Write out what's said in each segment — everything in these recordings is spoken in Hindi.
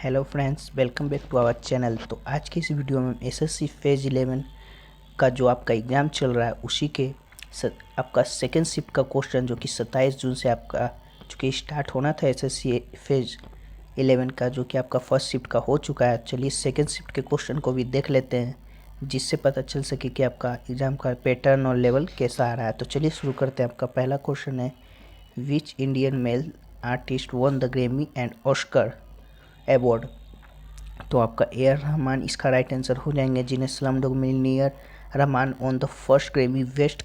Hello friends, welcome back to our channel. तो आज की इस वीडियो में एसएससी फेज 11 का जो आपका एग्ज़ाम चल रहा है उसी के आपका सेकेंड शिफ्ट का क्वेश्चन जो कि 27 जून से आपका जो कि स्टार्ट होना था एसएससी फेज 11 का, जो कि आपका फर्स्ट शिफ्ट का हो चुका है। चलिए सेकेंड शिफ्ट के क्वेश्चन को भी देख लेते हैं, जिससे पता चल सके कि आपका एग्ज़ाम का पैटर्न और लेवल कैसा आ रहा है। तो चलिए शुरू करते हैं। आपका पहला क्वेश्चन है, which Indian male artist one the Grammy and Oscar award. तो आपका ए आर रहमान इसका राइट आंसर हो जाएंगे, जिन्हें Slumdog Millionaire Rahman on the first Grammy best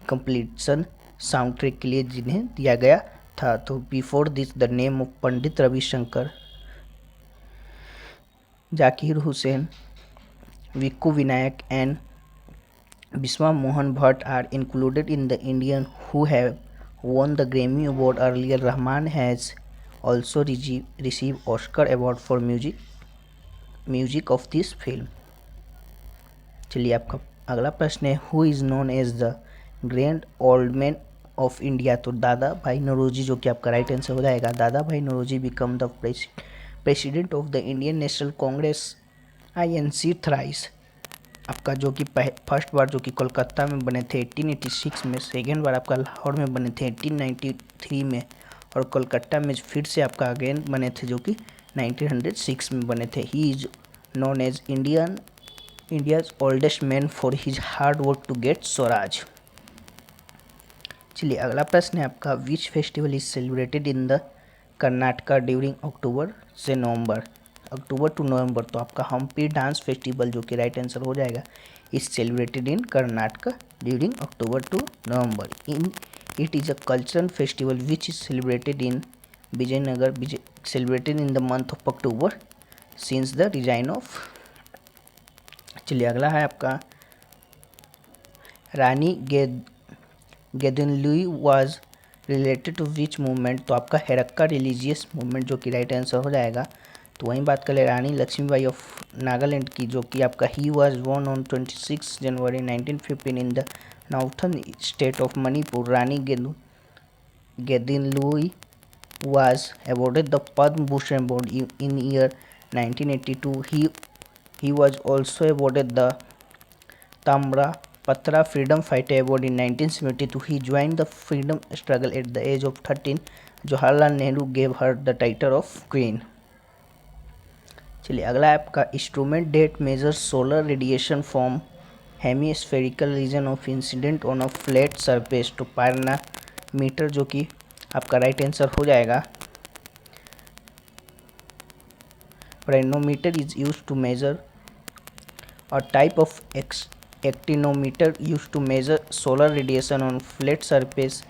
compilation soundtrack के लिए जिन्हें दिया गया था। तो before this the name of Pandit Ravi Shankar, Zakir Hussain, Vikku Vinayak and Biswa Mohan Bhatt are included in the Indian who have won the Grammy Award earlier. Rahman has also received Oscar Award for music of this film. चलिए आपका अगला प्रश्न है, who is known as the grand old man of India. तो दादा भाई नौरोजी जो कि आपका राइट आंसर हो जाएगा। Dadabhai Naoroji become the president of the Indian National Congress INC thrice. आपका जो कि फर्स्ट बार जो कि कोलकाता में बने थे 1886 में, सेकेंड बार आपका लाहौर में बने थे 1893 में, और कोलकाता में फिर से आपका अगेन बने थे जो कि 1906 में बने थे। He is known as India's oldest man for his hard work to get Swaraj. चलिए अगला प्रश्न है आपका, which festival is celebrated in the Karnataka during October to November. तो आपका हम्पी डांस फेस्टिवल जो कि राइट आंसर हो जाएगा, is celebrated in Karnataka during October to November. It is a cultural festival which is celebrated in Vijayanagar, celebrated in the month of October since the design of. चलिए अगला है आपका, Rani Gaidinliu was related to which movement. तो आपका हेरक्का रिलीजियस मूवमेंट जो कि राइट आंसर हो जाएगा। तो वहीं बात कर ले रानी लक्ष्मीबाई ऑफ नागालैंड की, जो कि आपका he was born on 26 January 1915 in the northern state of Manipur. Rani Gaidinliu was awarded the Padma Bhushan Award in year 1982. He was also awarded the Tamrapatra Freedom Fighter Award in 1972. He joined the freedom struggle at the age of 13. Jawaharlal Nehru gave her the title of Queen. चलिए अगला है आपका, instrument that measures solar radiation from hemispherical region of incident on a flat surface. तो पायरोमीटर जो कि आपका राइट आंसर हो जाएगा। Pyrometer is use to measure और type of actinometer use to measure solar radiation on flat surface.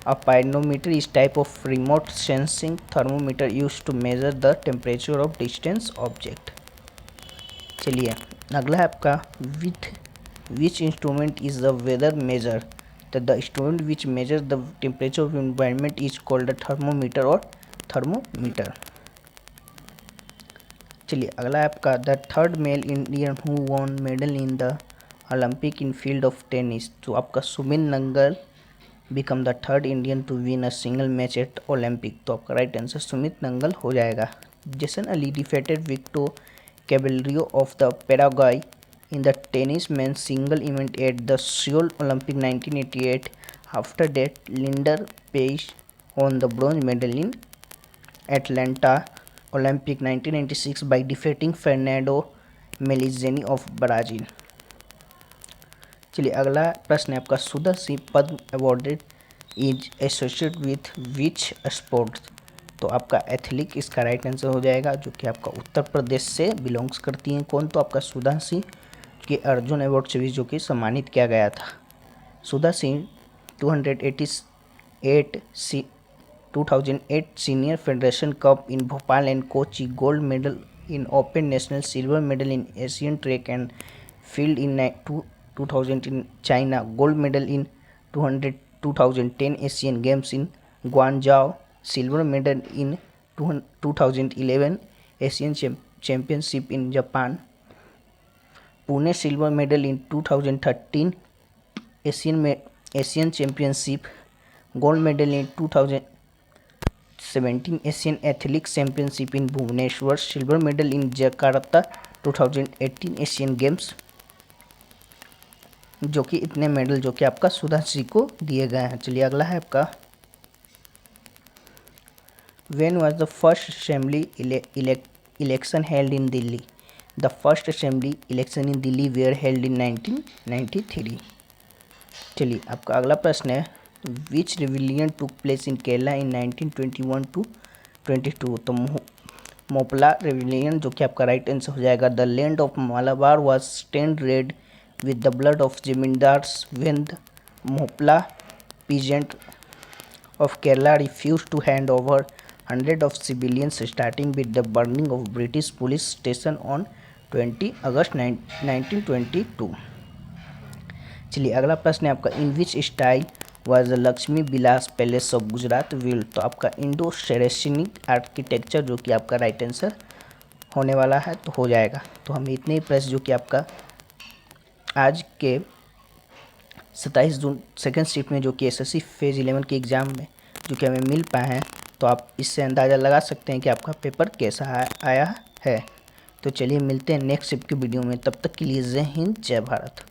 A pyrometer is type of remote sensing thermometer used to measure the temperature of distant object. चलिए अगला है आपका, which instrument is the weather measure। तो the instrument which measures the temperature of environment is called a thermometer और thermometer। चलिए अगला है आपका, the third male Indian who won medal in the Olympic in field of tennis। तो आपका Sumit Nagal become the third Indian to win a single match at Olympic. तो आपका राइट आंसर सुमित नंगल हो जाएगा। Zeeshan Ali defeated Victor Caballero of the Paraguay in the tennis man single event at the Seoul Olympic 1988। After that Leander Paes won the bronze medal in Atlanta Olympic 1996 by defeating Fernando Meligeni of Brazil. चलिए अगला प्रश्न है आपका, सुधा सिंह पद्म awarded is associate with which sport. तो आपका एथलीट इसका राइट आंसर हो जाएगा, जो कि आपका उत्तर प्रदेश से बिलोंग्स करती हैं। कौन? तो आपका सुधा सिंह के अर्जुन अवार्ड से भी जो कि सम्मानित किया गया था। Sudha Singh 2008 senior federation cup in Bhopal and Kochi, gold medal in open national, silver medal in Asian track and field in 2000 in China, gold medal in 2010 Asian Games in Guangzhou, silver medal in 2011 Asian Championship in Japan, Pune silver medal in 2013 Asian Championship, gold medal in 17 Asian athletics championship in Bhubaneswar, silver medal in Jakarta 2018 Asian games, जो कि इतने मेडल जो कि आपका सुधाश्री को दिए गए हैं। चलिए अगला है आपका, when was the first assembly election held in Delhi? The first assembly election in Delhi were held in 1993। चलिए आपका अगला प्रश्न है, which rebellion took place in Kerala in 1921 to 22? तो मोपला रिविलियन जो कि आपका राइट आंसर हो जाएगा। The land of Malabar was stained red with the blood of Zamindars when the Mopla peasant of Kerala refused to hand over hundreds of civilians, starting with the burning of British police station on 20 August 1922। चलिए अगला प्रश्न है आपका, in which style was the Lakshmi Vilas palace of Gujarat build? तो आपका इंडो सैरेनिक आर्किटेक्चर जो कि आपका राइट आंसर होने वाला है, तो हो जाएगा। तो हमें इतने ही प्रश्न जो कि आपका आज के 27 जून सेकेंड शिफ्ट में जो कि एसएससी फेज 11 के एग्ज़ाम में जो कि हमें मिल पाए हैं, तो आप इससे अंदाज़ा लगा सकते हैं कि आपका पेपर कैसा आया है। तो चलिए मिलते हैं नेक्स्ट शिफ्ट की वीडियो में, तब तक के लिए जय हिंद जय भारत।